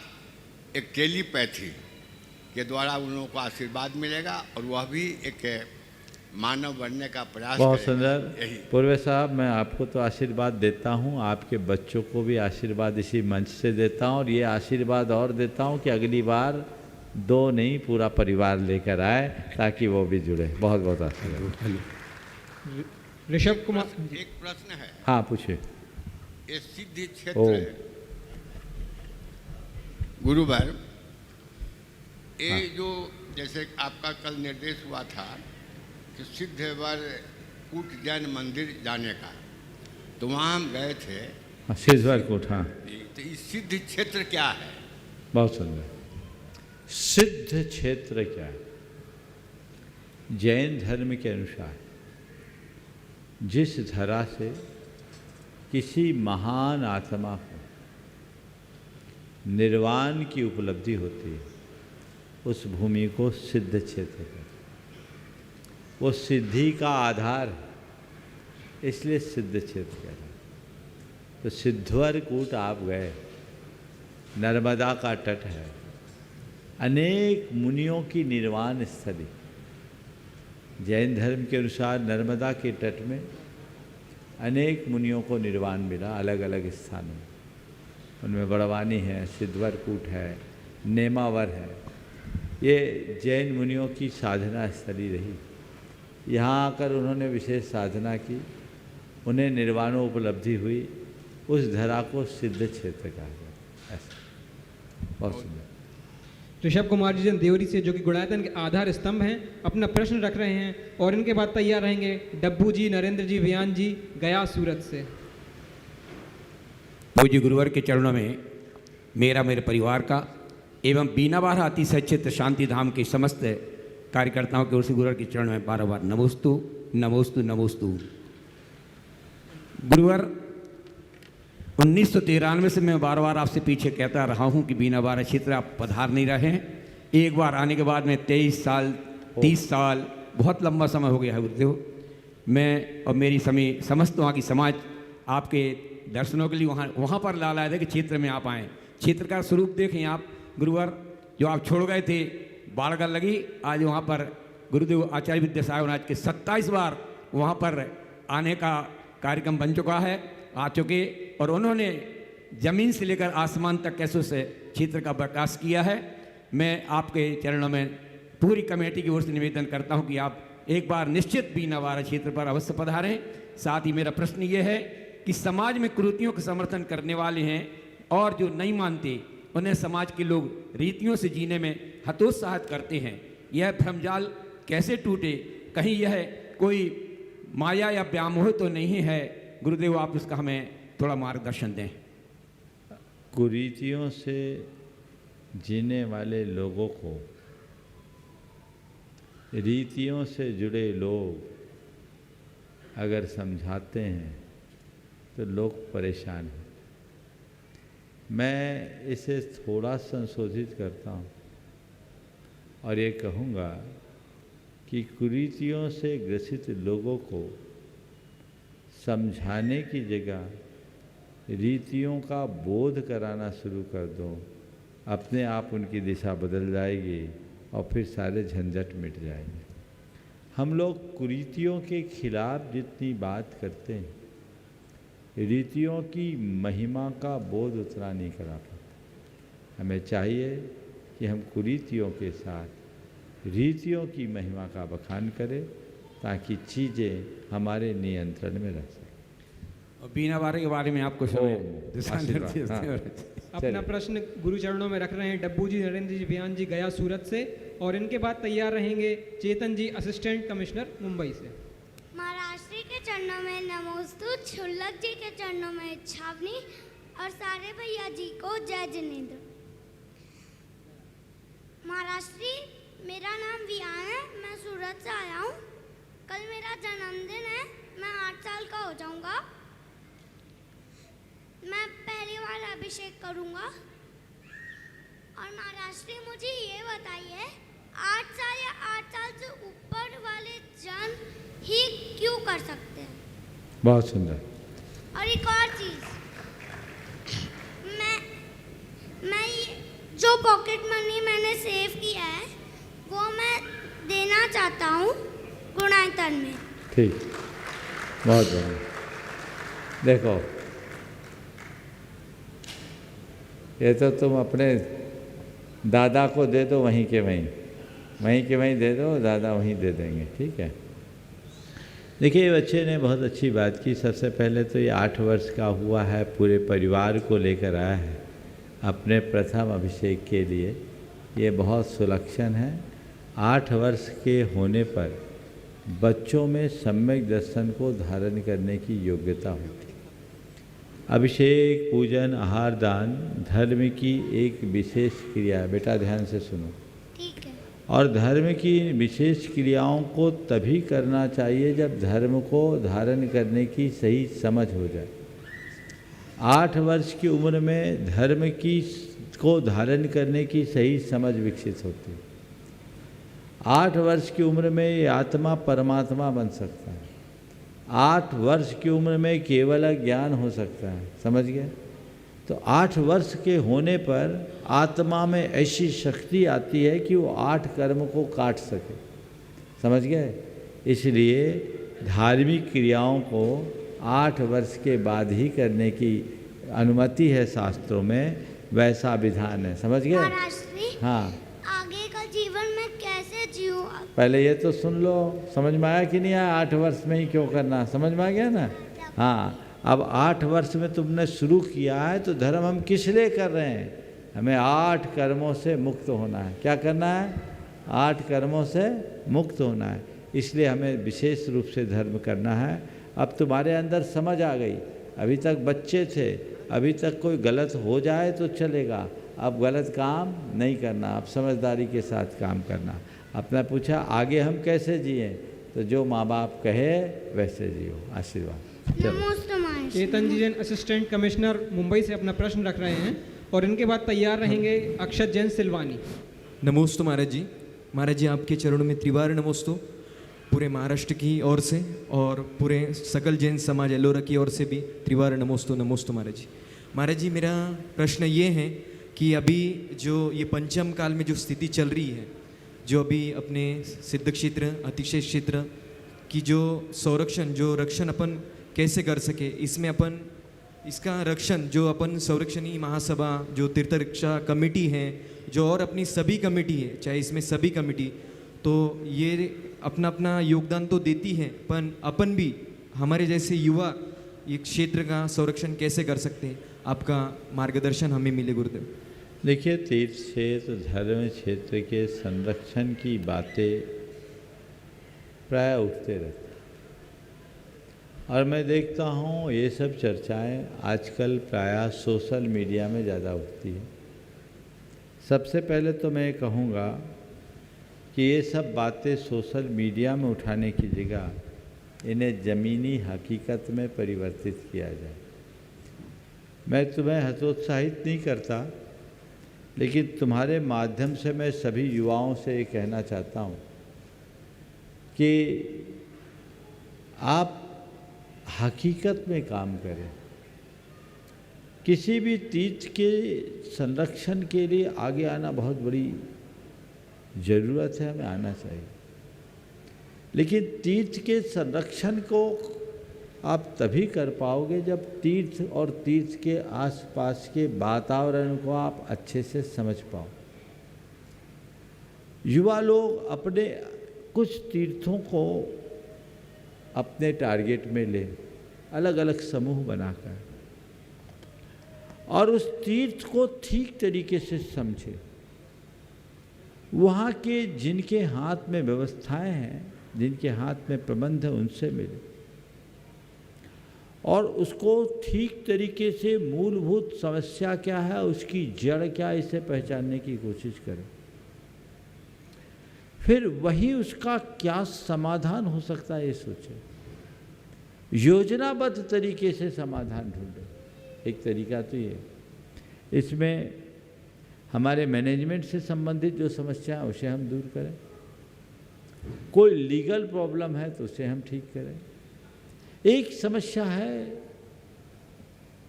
एक टेलीपैथी के द्वारा उन लोगों को आशीर्वाद मिलेगा, और वह भी एक मानव बनने का प्रयास बहुत करेगा। सुंदर। यही पूर्वे साहब, मैं आपको तो आशीर्वाद देता हूँ, आपके बच्चों को भी आशीर्वाद इसी मंच से देता हूँ, और ये आशीर्वाद और देता हूँ कि अगली बार 2 नहीं पूरा परिवार लेकर आए ताकि वो भी जुड़े। बहुत बहुत आशीर्वाद। ऋषभ कुमार, एक प्रश्न है। हाँ पूछिए। ये सिद्धि क्षेत्र है गुरुवर, ये हाँ। जो जैसे आपका कल निर्देश हुआ था कि सिद्धवर कूट जैन मंदिर जाने का, तो वहाँ हम गए थे। हाँ, सिद्धवर कूट, हाँ। तो ये सिद्ध क्षेत्र क्या है? बहुत सुंदर। सिद्ध क्षेत्र क्या है? जैन धर्म के अनुसार जिस धरा से किसी महान आत्मा को निर्वाण की उपलब्धि होती है, उस भूमि को सिद्ध क्षेत्र कहते हैं। वो सिद्धि का आधार है, इसलिए सिद्ध क्षेत्र कहते हैं। तो सिद्धवर कूट आप गए, नर्मदा का तट है, अनेक मुनियों की निर्वाण स्थली। जैन धर्म के अनुसार नर्मदा के तट में अनेक मुनियों को निर्वाण मिला, अलग अलग स्थानों में। उनमें बड़वानी है, सिद्धवर कूट है, नेमावर है। ये जैन मुनियों की साधना स्थली रही। यहाँ आकर उन्होंने विशेष साधना की, उन्हें निर्वाणोपलब्धि हुई, उस धरा को सिद्ध क्षेत्र कहा गया। ऐसा बहुत सुंदर। ऋषभ कुमार जी देवरी से, जो कि गुणायतन के आधार स्तंभ हैं, अपना प्रश्न रख रहे हैं, और इनके बाद तैयार रहेंगे डब्बू जी, नरेंद्र जी, वियान जी, गया सूरत से। पूज्य गुरुवर के चरणों में मेरा, मेरे परिवार का एवं बीनावार अतिशय क्षेत्र शांति धाम के समस्त कार्यकर्ताओं की ओर से गुरुवर के चरणों में बार बार नमोस्तु नमोस्तु नमोस्तु। गुरुवर, 1993 से मैं बार बार आपसे पीछे कहता रहा हूं कि बीनावार क्षेत्र आप पधार नहीं रहे हैं। एक बार आने के बाद में 23 साल 30 साल बहुत लंबा समय हो गया है गुरुदेव। मैं और मेरी समस्त वहाँ की समाज आपके दर्शनों के लिए वहाँ पर ला लाए थे कि क्षेत्र में आप आएँ। क्षेत्र का स्वरूप देखें आप गुरुवर, जो आप छोड़ गए थे बाढ़ लगी, आज वहाँ पर गुरुदेव आचार्य विद्यासागर महाराज के 27 बार वहाँ पर आने का कार्यक्रम बन चुका है, आ चुके, और उन्होंने ज़मीन से लेकर आसमान तक कैसे से क्षेत्र का विकास किया है। मैं आपके चरणों में पूरी कमेटी की ओर से निवेदन करता हूँ कि आप एक बार निश्चित बीनावार क्षेत्र पर अवश्य पधारें। साथ ही मेरा प्रश्न ये है कि समाज में कुरीतियों का समर्थन करने वाले हैं और जो नहीं मानते, उन्हें समाज के लोग रीतियों से जीने में हतोत्साहित करते हैं। यह भ्रमजाल कैसे टूटे? कहीं यह कोई माया या व्यामोह तो नहीं है? गुरुदेव, आप उसका हमें थोड़ा मार्गदर्शन दें। कुरीतियों से जीने वाले लोगों को रीतियों से जुड़े लोग अगर समझाते हैं तो लोग परेशान हैं। मैं इसे थोड़ा संशोधित करता हूँ और ये कहूँगा कि कुरीतियों से ग्रसित लोगों को समझाने की जगह रीतियों का बोध कराना शुरू कर दो, अपने आप उनकी दिशा बदल जाएगी और फिर सारे झंझट मिट जाएंगे। हम लोग कुरीतियों के खिलाफ जितनी बात करते हैं, रीतियों की महिमा का बोध उतना नहीं करा पाते। हमें चाहिए कि हम कुरीतियों के साथ रीतियों की महिमा का बखान करें ताकि चीज़ें हमारे नियंत्रण में रह सकें। और बीनावार के बारे में आपको अपना प्रश्न गुरु चरणों में रख रहे हैं डब्बू जी, नरेंद्र जी, वियान जी, गया सूरत से, और इनके बाद तैयार रहेंगे चेतन जी, असिस्टेंट कमिश्नर मुंबई से। महाराष्ट्र के चरणों में नमोस्तु, छुल्लक जी के चरणों में छावनी, और सारे भैया जी को जय जिनेंद्र। महाराष्ट्री, मेरा नाम वियान है, मैं सूरत से आया हूँ। कल मेरा जन्मदिन है, मैं 8 साल का हो जाऊँगा। मैं पहली बार अभिषेक करूँगा। और महाराष्ट्री, मुझे ये बताइए, 8 साल या 8 साल से ऊपर वाले जन ही क्यों कर सकते हैं? बहुत सुंदर। और एक और चीज़, मैं जो पॉकेट मनी मैंने सेव किया है वो मैं देना चाहता हूँ। गुणायतन में। ठीक, बहुत बढ़िया। देखो, ये तो तुम अपने दादा को दे दो, वहीं के वहीं दे दो, दादा वहीं दे देंगे, ठीक है। देखिए, बच्चे ने बहुत अच्छी बात की। सबसे पहले तो ये 8 वर्ष का हुआ है, पूरे परिवार को लेकर आया है अपने प्रथम अभिषेक के लिए, ये बहुत सुलक्षण है। 8 वर्ष के होने पर बच्चों में सम्यक दर्शन को धारण करने की योग्यता होती है। अभिषेक, पूजन, आहार, दान धर्म की एक विशेष क्रिया है। बेटा ध्यान से सुनो। ठीक है। और धर्म की विशेष क्रियाओं को तभी करना चाहिए जब धर्म को धारण करने की सही समझ हो जाए। 8 वर्ष की उम्र में धर्म को धारण करने की सही समझ विकसित होती है। 8 वर्ष की उम्र में ये आत्मा परमात्मा बन सकता है। 8 वर्ष की उम्र में केवल ज्ञान हो सकता है, समझ गए। तो 8 वर्ष के होने पर आत्मा में ऐसी शक्ति आती है कि वो 8 कर्म को काट सके, समझ गए। इसलिए धार्मिक क्रियाओं को 8 वर्ष के बाद ही करने की अनुमति है शास्त्रों में, वैसा विधान है, समझ गए। हाँ, आगे का जीवन में कैसे जीऊं? पहले ये तो सुन लो, समझ में आया कि नहीं आया? 8 वर्ष में ही क्यों करना, समझ में आ गया ना। हाँ, अब 8 वर्ष में तुमने शुरू किया है तो धर्म हम किस लिए कर रहे हैं? हमें 8 कर्मों से मुक्त होना है। क्या करना है? 8 कर्मों से मुक्त होना है। इसलिए हमें विशेष रूप से धर्म करना है। अब तुम्हारे अंदर समझ आ गई। अभी तक बच्चे थे, अभी तक कोई गलत हो जाए तो चलेगा, अब गलत काम नहीं करना, अब समझदारी के साथ काम करना। अपना पूछा आगे हम कैसे जिए, तो जो माँ बाप कहे वैसे जियो। आशीर्वाद। चेतन जी जैन असिस्टेंट कमिश्नर मुंबई से अपना प्रश्न रख रहे हैं और इनके बाद तैयार रहेंगे अक्षत जैन सिलवानी। नमोस्तु महाराज जी। महाराज जी, आपके चरणों में त्रिवार नमोस्तु पूरे महाराष्ट्र की ओर से और पूरे सकल जैन समाज एलोरा की ओर से भी त्रिवार नमोस्तु। नमोस्तु महाराज जी। महाराज जी, मेरा प्रश्न ये है कि अभी जो ये पंचम काल में जो स्थिति चल रही है, जो अभी अपने सिद्ध क्षेत्र, अतिशय क्षेत्र की जो संरक्षण, जो रक्षण अपन कैसे कर सके, इसमें अपन इसका रक्षण जो अपन संरक्षणी महासभा, जो तीर्थ रक्षा कमेटी है, जो और अपनी सभी कमेटी है, चाहे इसमें सभी कमेटी, तो ये अपना अपना योगदान तो देती है, पर अपन भी हमारे जैसे युवा ये क्षेत्र का संरक्षण कैसे कर सकते हैं? आपका मार्गदर्शन हमें मिले गुरुदेव। देखिए, तीर्थ क्षेत्र, धर्म क्षेत्र के संरक्षण की बातें प्राय उठते रहते, और मैं देखता हूँ ये सब चर्चाएं आजकल प्रायः सोशल मीडिया में ज़्यादा उठती है। सबसे पहले तो मैं कहूँगा कि ये सब बातें सोशल मीडिया में उठाने की जगह इन्हें ज़मीनी हकीकत में परिवर्तित किया जाए। मैं तुम्हें हतोत्साहित नहीं करता, लेकिन तुम्हारे माध्यम से मैं सभी युवाओं से ये कहना चाहता हूँ कि आप हकीकत में काम करें। किसी भी तीर्थ के संरक्षण के लिए आगे आना बहुत बड़ी ज़रूरत है, हमें आना चाहिए। लेकिन तीर्थ के संरक्षण को आप तभी कर पाओगे जब तीर्थ और तीर्थ के आसपास के वातावरण को आप अच्छे से समझ पाओ। युवा लोग अपने कुछ तीर्थों को अपने टारगेट में ले, अलग अलग समूह बनाकर, और उस तीर्थ को ठीक तरीके से समझे। वहाँ के जिनके हाथ में व्यवस्थाएं हैं, जिनके हाथ में प्रबंध है, उनसे मिले और उसको ठीक तरीके से मूलभूत समस्या क्या है, उसकी जड़ क्या है, इसे पहचानने की कोशिश करें। फिर वही उसका क्या समाधान हो सकता है ये सोचें। योजनाबद्ध तरीके से समाधान ढूंढें। एक तरीका तो ये, इसमें हमारे मैनेजमेंट से संबंधित जो समस्या है उसे हम दूर करें, कोई लीगल प्रॉब्लम है तो उसे हम ठीक करें। एक समस्या है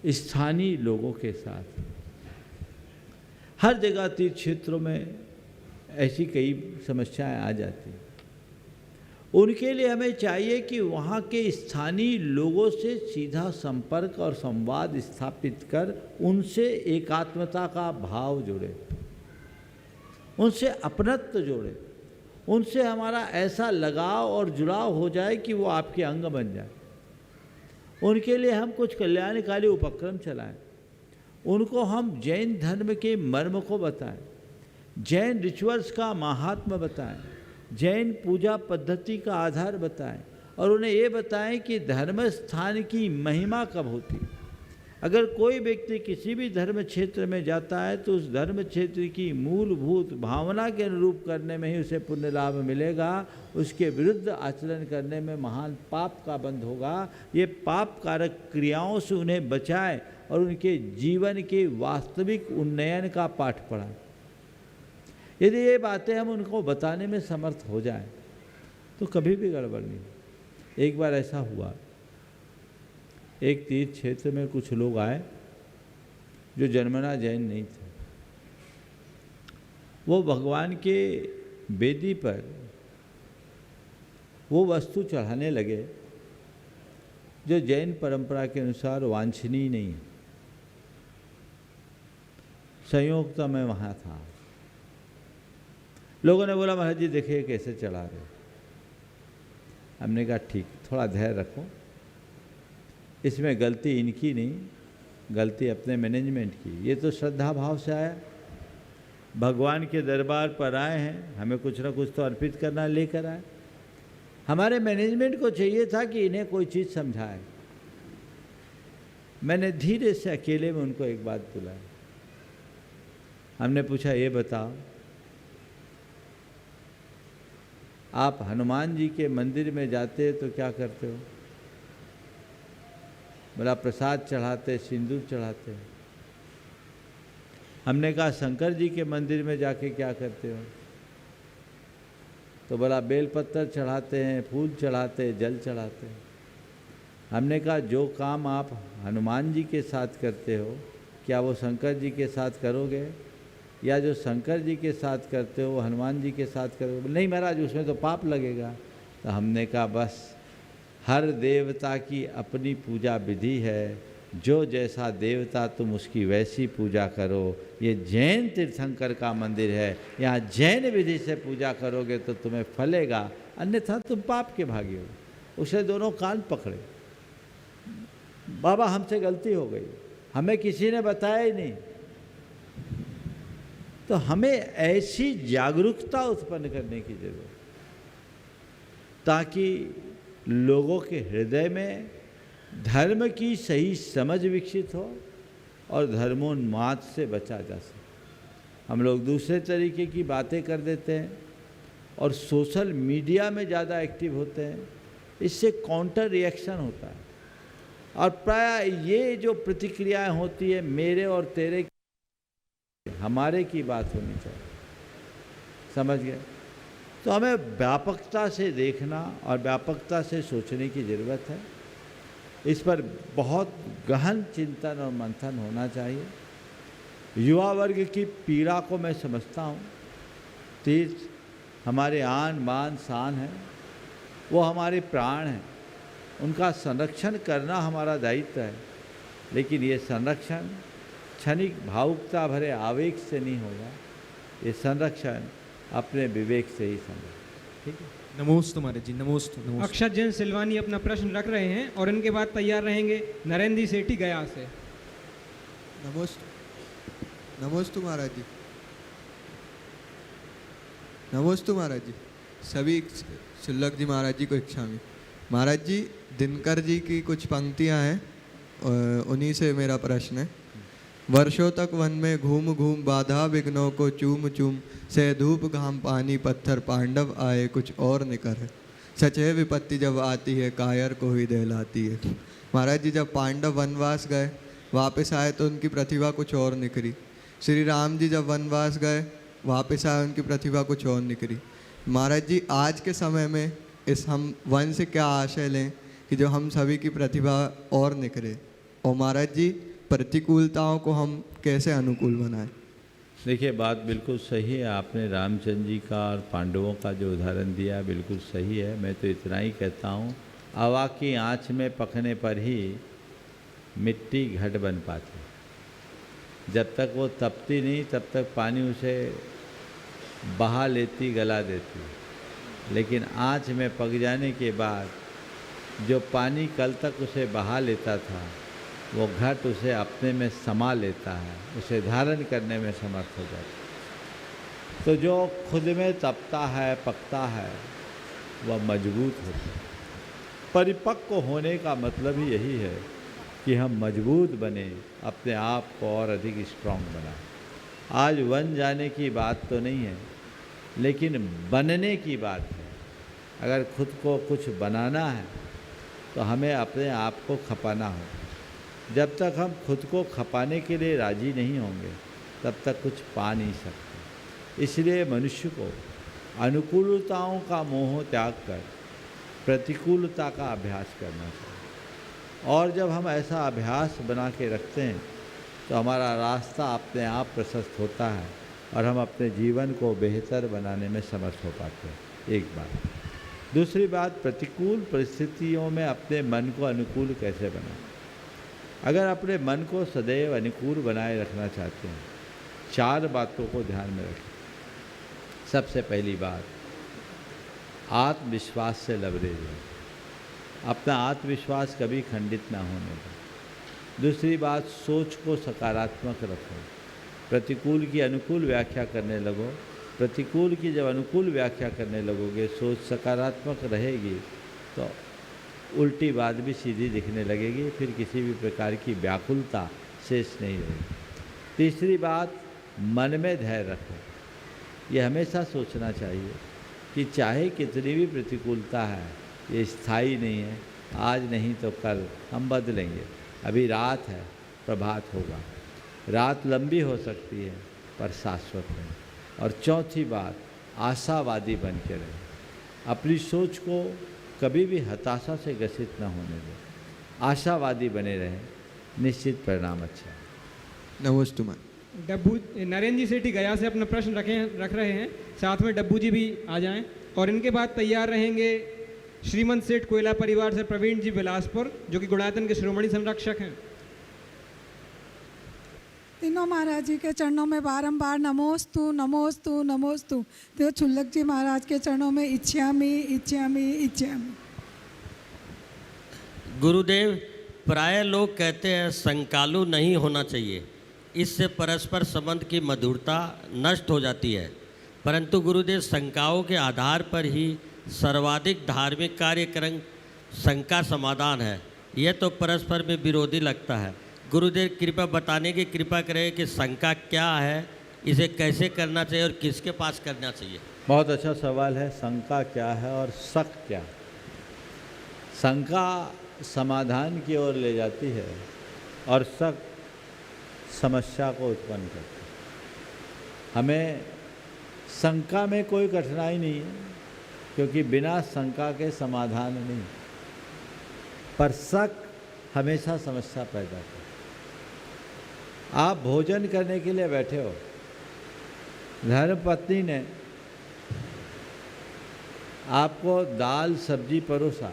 स्थानीय लोगों के साथ। हर जगह तीर्थ क्षेत्रों में ऐसी कई समस्याएं आ जाती हैं। उनके लिए हमें चाहिए कि वहाँ के स्थानीय लोगों से सीधा संपर्क और संवाद स्थापित कर उनसे एकात्मता का भाव जोड़े, उनसे अपनत्व जोड़े, उनसे हमारा ऐसा लगाव और जुड़ाव हो जाए कि वो आपके अंग बन जाए। उनके लिए हम कुछ कल्याणकारी उपक्रम चलाएं, उनको हम जैन धर्म के मर्म को बताएं, जैन रिचुअल्स का महात्म्य बताएं, जैन पूजा पद्धति का आधार बताएं और उन्हें ये बताएं कि धर्म स्थान की महिमा कब होती है। अगर कोई व्यक्ति किसी भी धर्म क्षेत्र में जाता है तो उस धर्म क्षेत्र की मूलभूत भावना के अनुरूप करने में ही उसे पुण्य लाभ मिलेगा, उसके विरुद्ध आचरण करने में महान पाप का बंध होगा। ये पाप कारक क्रियाओं से उन्हें बचाए और उनके जीवन के वास्तविक उन्नयन का पाठ पढ़ाए। यदि ये बातें हम उनको बताने में समर्थ हो जाएं तो कभी भी गड़बड़ नहीं। एक बार ऐसा हुआ, एक तीर्थ क्षेत्र में कुछ लोग आए जो जन्मना जैन नहीं थे। वो भगवान के वेदी पर वो वस्तु चढ़ाने लगे जो जैन परंपरा के अनुसार वांछनीय नहीं है। संयोग तो मैं वहाँ था। लोगों ने बोला महाराज जी देखिए कैसे चढ़ा रहे। हमने कहा ठीक, थोड़ा धैर्य रखो, इसमें गलती इनकी नहीं, गलती अपने मैनेजमेंट की। ये तो श्रद्धा भाव से आया, भगवान के दरबार पर आए हैं, हमें कुछ ना कुछ तो अर्पित करना, लेकर आए। हमारे मैनेजमेंट को चाहिए था कि इन्हें कोई चीज़ समझाए। मैंने धीरे से अकेले में उनको एक बात बुलाया। हमने पूछा ये बताओ, आप हनुमान जी के मंदिर में जाते तो क्या करते हो? बोला प्रसाद चढ़ाते, सिंदूर चढ़ाते। हमने कहा शंकर जी के मंदिर में जाके क्या करते हो? तो बोला बेलपत्र चढ़ाते हैं, फूल चढ़ाते, जल चढ़ाते हैं। हमने कहा जो काम आप हनुमान जी के साथ करते हो क्या वो शंकर जी के साथ करोगे, या जो शंकर जी के साथ करते हो वो हनुमान जी के साथ करोगे? नहीं महाराज उसमें तो पाप लगेगा। तो हमने कहा बस, हर देवता की अपनी पूजा विधि है, जो जैसा देवता तुम उसकी वैसी पूजा करो। ये जैन तीर्थंकर का मंदिर है, यहाँ जैन विधि से पूजा करोगे तो तुम्हें फलेगा, अन्यथा तुम पाप के भागी हो। उसे दोनों कान पकड़े, बाबा हमसे गलती हो गई, हमें किसी ने बताया ही नहीं। तो हमें ऐसी जागरूकता उत्पन्न करने की जरूरत, ताकि लोगों के हृदय में धर्म की सही समझ विकसित हो और धर्मोन्माद से बचा जा सके। हम लोग दूसरे तरीके की बातें कर देते हैं और सोशल मीडिया में ज़्यादा एक्टिव होते हैं, इससे काउंटर रिएक्शन होता है और प्रायः ये जो प्रतिक्रियाएं होती है मेरे और तेरे, हमारे की बात होनी चाहिए। समझ गए? तो हमें व्यापकता से देखना और व्यापकता से सोचने की ज़रूरत है। इस पर बहुत गहन चिंतन और मंथन होना चाहिए। युवा वर्ग की पीड़ा को मैं समझता हूँ। तीर्थ हमारे आन बान शान है, वो हमारे प्राण हैं, उनका संरक्षण करना हमारा दायित्व है। लेकिन ये संरक्षण क्षणिक भावुकता भरे आवेग से नहीं होगा, ये संरक्षण अपने विवेक से ही संभव। ठीक है, नमोस्तु महाराज जी, नमोस्तु नमोस्तु। अक्षत जैन सिलवानी अपना प्रश्न रख रहे हैं और इनके बाद तैयार रहेंगे नरेंद्र सेठी गया से। नमोस्तु, नमोस्तु महाराज जी, नमोस्तु महाराज जी। सभी शुल्लक जी महाराज जी को इच्छा में। महाराज जी दिनकर जी की कुछ पंक्तियां हैं, उन्हीं से मेरा प्रश्न है। वर्षों तक वन में घूम घूम बाधा विघ्नों को चूम चूम, से धूप घाम पानी पत्थर पांडव आए कुछ और निकर है। सचे विपत्ति जब आती है कायर को ही दहलाती है। महाराज जी जब पांडव वनवास गए वापस आए तो उनकी प्रतिभा कुछ और निकली। श्री राम जी जब वनवास गए वापस आए, उनकी प्रतिभा कुछ और निकली। महाराज जी आज के समय में इस हम वन से क्या आशय लें कि जो हम सभी की प्रतिभा और निकले, और महाराज जी प्रतिकूलताओं को हम कैसे अनुकूल बनाएं? देखिए, बात बिल्कुल सही है। आपने रामचंद्र जी का और पांडवों का जो उदाहरण दिया बिल्कुल सही है। मैं तो इतना ही कहता हूँ, हवा की आँच में पकने पर ही मिट्टी घट बन पाती। जब तक वो तपती नहीं तब तक पानी उसे बहा लेती, गला देती। लेकिन आँच में पक जाने के बाद जो पानी कल तक उसे बहा लेता था, वो घट उसे अपने में समा लेता है, उसे धारण करने में समर्थ हो जाता है। तो जो खुद में तपता है, पकता है, वह मजबूत होता है। परिपक्व होने का मतलब ही यही है कि हम मजबूत बने, अपने आप को और अधिक स्ट्रांग बनाएं। आज बन जाने की बात तो नहीं है, लेकिन बनने की बात है। अगर खुद को कुछ बनाना है तो हमें अपने आप को खपाना होगा। जब तक हम खुद को खपाने के लिए राजी नहीं होंगे, तब तक कुछ पा नहीं सकते। इसलिए मनुष्य को अनुकूलताओं का मोह त्याग कर प्रतिकूलता का अभ्यास करना चाहिए। और जब हम ऐसा अभ्यास बना के रखते हैं तो हमारा रास्ता अपने आप प्रशस्त होता है और हम अपने जीवन को बेहतर बनाने में समर्थ हो पाते हैं। एक बात। दूसरी बात, प्रतिकूल परिस्थितियों में अपने मन को अनुकूल कैसे बनाएं। अगर अपने मन को सदैव अनुकूल बनाए रखना चाहते हैं, 4 बातों को ध्यान में रखें। सबसे पहली बात, आत्मविश्वास से लबरेज रहें। अपना आत्मविश्वास कभी खंडित ना होने दें। दूसरी बात, सोच को सकारात्मक रखो। प्रतिकूल की अनुकूल व्याख्या करने लगो। प्रतिकूल की जब अनुकूल व्याख्या करने लगोगे, सोच सकारात्मक रहेगी तो उल्टी बात भी सीधी दिखने लगेगी, फिर किसी भी प्रकार की व्याकुलता शेष नहीं रहेगी। तीसरी बात, मन में धैर्य रखो। ये हमेशा सोचना चाहिए कि चाहे कितनी भी प्रतिकूलता है, ये स्थायी नहीं है। आज नहीं तो कल हम बदलेंगे। अभी रात है, प्रभात होगा। रात लंबी हो सकती है पर शाश्वत नहीं। और चौथी बात, आशावादी बन के रहें। अपनी सोच को कभी भी हताशा से ग्रसित न होने दें। आशावादी बने रहें, निश्चित परिणाम अच्छा है। नमस्ते। डब्बू नरेंद्र जी सेठी गया से अपना प्रश्न रख रहे हैं। साथ में डब्बू जी भी आ जाएं। और इनके बाद तैयार रहेंगे श्रीमंत सेठ कोयला परिवार से प्रवीण जी बिलासपुर, जो कि गुणायतन के शिरोमणि संरक्षक हैं। तीनों महाराज जी के चरणों में बारंबार नमोस्तु नमोस्तु नमोस्तु। तो छुल्लक जी महाराज के चरणों में इच्छामि इच्छामि इच्छामि। गुरुदेव, प्राय लोग कहते हैं संकालु नहीं होना चाहिए, इससे परस्पर संबंध की मधुरता नष्ट हो जाती है। परंतु गुरुदेव, शंकाओं के आधार पर ही सर्वाधिक धार्मिक कार्यक्रम शंका समाधान है। यह तो परस्पर में विरोधी लगता है। गुरुदेव, कृपा बताने की कृपा करें कि शंका क्या है, इसे कैसे करना चाहिए और किसके पास करना चाहिए। बहुत अच्छा सवाल है। शंका क्या है और शक क्या है। शंका समाधान की ओर ले जाती है और शक समस्या को उत्पन्न करती है। हमें शंका में कोई कठिनाई नहीं है, क्योंकि बिना शंका के समाधान नहीं। पर शक हमेशा समस्या पैदा करता है। आप भोजन करने के लिए बैठे हो, धर्मपत्नी ने आपको दाल सब्जी परोसा,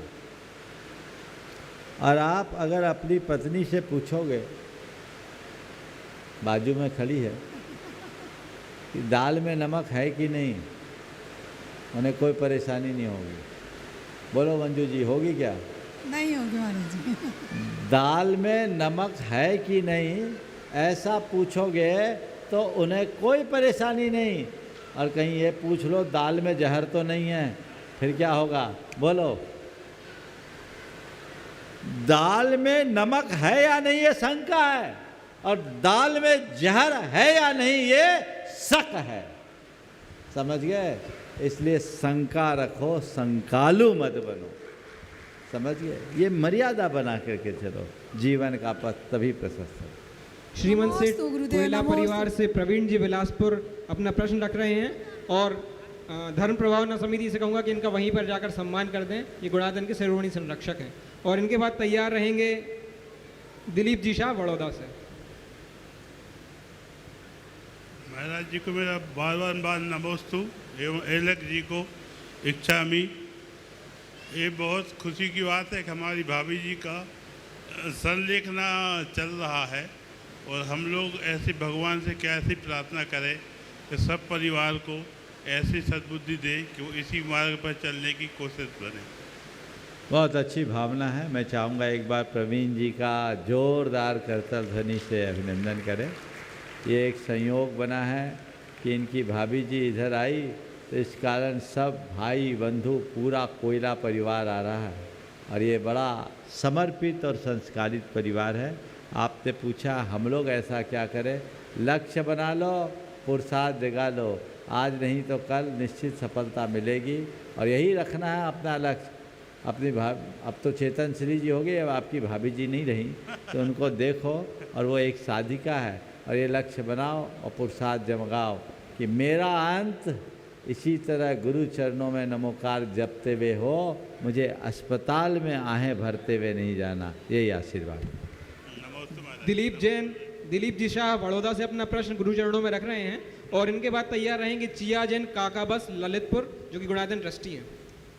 और आप अगर अपनी पत्नी से पूछोगे, बाजू में खड़ी है, कि दाल में नमक है कि नहीं, उन्हें कोई परेशानी नहीं होगी। बोलो मंजू जी, होगी क्या? नहीं होगी महाराज जी। दाल में नमक है कि नहीं ऐसा पूछोगे तो उन्हें कोई परेशानी नहीं। और कहीं ये पूछ लो दाल में जहर तो नहीं है, फिर क्या होगा? बोलो। दाल में नमक है या नहीं ये शंका है, और दाल में जहर है या नहीं ये शक है। समझ गए? इसलिए शंका रखो, शंकालु मत बनो। समझ गए? ये मर्यादा बना करके चलो, जीवन का पथ तभी प्रशस्त है। श्रीमंत सेठ कोयला परिवार से प्रवीण जी बिलासपुर अपना प्रश्न रख रहे हैं। और धर्म प्रभावना समिति से कहूँगा कि इनका वहीं पर जाकर सम्मान कर दें। ये गुणायतन के शिरोमणि संरक्षक हैं। और इनके बाद तैयार रहेंगे दिलीप जी शाह बड़ौदा से। महाराज जी को मेरा बार नमोस्तु एवं एलक जी को इच्छामि। ये बहुत खुशी की बात है कि हमारी भाभी जी का संलेखना चल रहा है और हम लोग ऐसे भगवान से कैसी प्रार्थना करें कि सब परिवार को ऐसी सद्बुद्धि दे कि वो इसी मार्ग पर चलने की कोशिश करें। बहुत अच्छी भावना है। मैं चाहूँगा एक बार प्रवीण जी का जोरदार करतल ध्वनि से अभिनंदन करें। ये एक संयोग बना है कि इनकी भाभी जी इधर आई तो इस कारण सब भाई बंधु पूरा कोयला परिवार आ रहा है और ये बड़ा समर्पित और संस्कारित परिवार है। आपने पूछा हम लोग ऐसा क्या करें? लक्ष्य बना लो, पुरुषार्थ जगा लो, आज नहीं तो कल निश्चित सफलता मिलेगी और यही रखना है अपना लक्ष्य। अपनी अब तो चेतन श्री जी हो गए, अब आपकी भाभी जी नहीं रही तो उनको देखो और वो एक साधिका है और ये लक्ष्य बनाओ और पुरुषार्थ जगाओ कि मेरा अंत इसी तरह गुरु चरणों में नमोकार जपते हुए हो, मुझे अस्पताल में आहें भरते हुए नहीं जाना। यही आशीर्वाद। दिलीप जी शाह बड़ौदा से अपना प्रश्न गुरु चरणों में रख रहे हैं और इनके बाद तैयार रहेंगे चिया जैन काका बस ललितपुर जो कि गुणाधन ट्रस्टी है।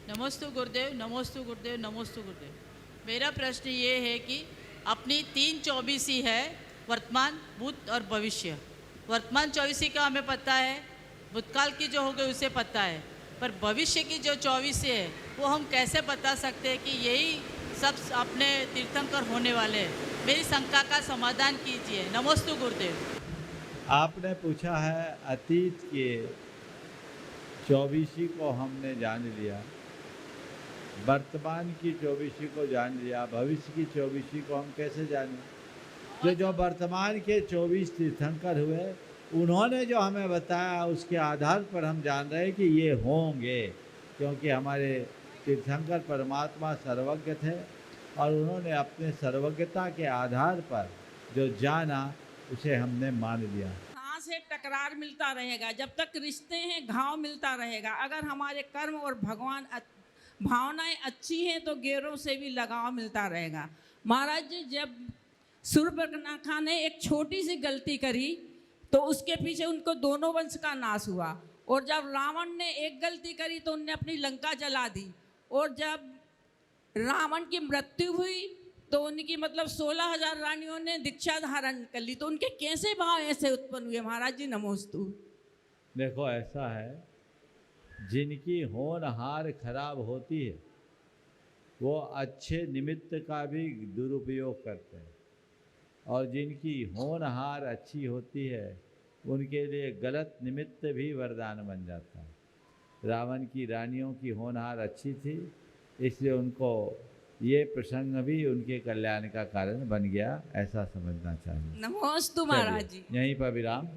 नमोस्तु गुरुदेव, नमोस्तु गुरुदेव, नमोस्तु गुरुदेव। मेरा प्रश्न ये है कि अपनी 3/24 है, वर्तमान, भूत और भविष्य। वर्तमान 24 का हमें पता है, भूतकाल की जो हो गई उसे पता है, पर भविष्य की जो 24 है वो हम कैसे बता सकते हैं कि यही सब अपने तीर्थंकर होने वाले हैं? मेरी शंका का समाधान कीजिए। नमोस्तु गुरुदेव। आपने पूछा है अतीत के 24 को हमने जान लिया, वर्तमान की 24 को जान लिया, भविष्य की 24 को हम कैसे जानें? जो वर्तमान के 24 तीर्थंकर हुए उन्होंने जो हमें बताया उसके आधार पर हम जान रहे हैं कि ये होंगे, क्योंकि हमारे तीर्थंकर परमात्मा सर्वज्ञ थे और उन्होंने अपने सर्वज्ञता के आधार पर जो जाना उसे हमने मान लिया। सांस है, टकरार मिलता रहेगा, जब तक रिश्ते हैं घाव मिलता रहेगा। अगर हमारे कर्म और भगवान भावनाएं अच्छी हैं तो गैरों से भी लगाव मिलता रहेगा। महाराज जी, जब सूर्पनखा ने एक छोटी सी गलती करी तो उसके पीछे उनको दोनों वंश का नाश हुआ, और जब रावण ने एक गलती करी तो उनने अपनी लंका जला दी, और जब रावण की मृत्यु हुई तो उनकी 16,000 रानियों ने दीक्षा धारण कर ली। तो उनके कैसे भाव ऐसे उत्पन्न हुए? महाराज जी नमोस्तु। देखो ऐसा है, जिनकी होनहार खराब होती है वो अच्छे निमित्त का भी दुरुपयोग करते हैं, और जिनकी होनहार अच्छी होती है उनके लिए गलत निमित्त भी वरदान बन जाता है। रावण की रानियों की होनहार अच्छी थी, इसलिए उनको ये प्रसंग भी उनके कल्याण का कारण बन गया, ऐसा समझना चाहिए। नमोस्तु महाराज जी। यहीं पर विराम।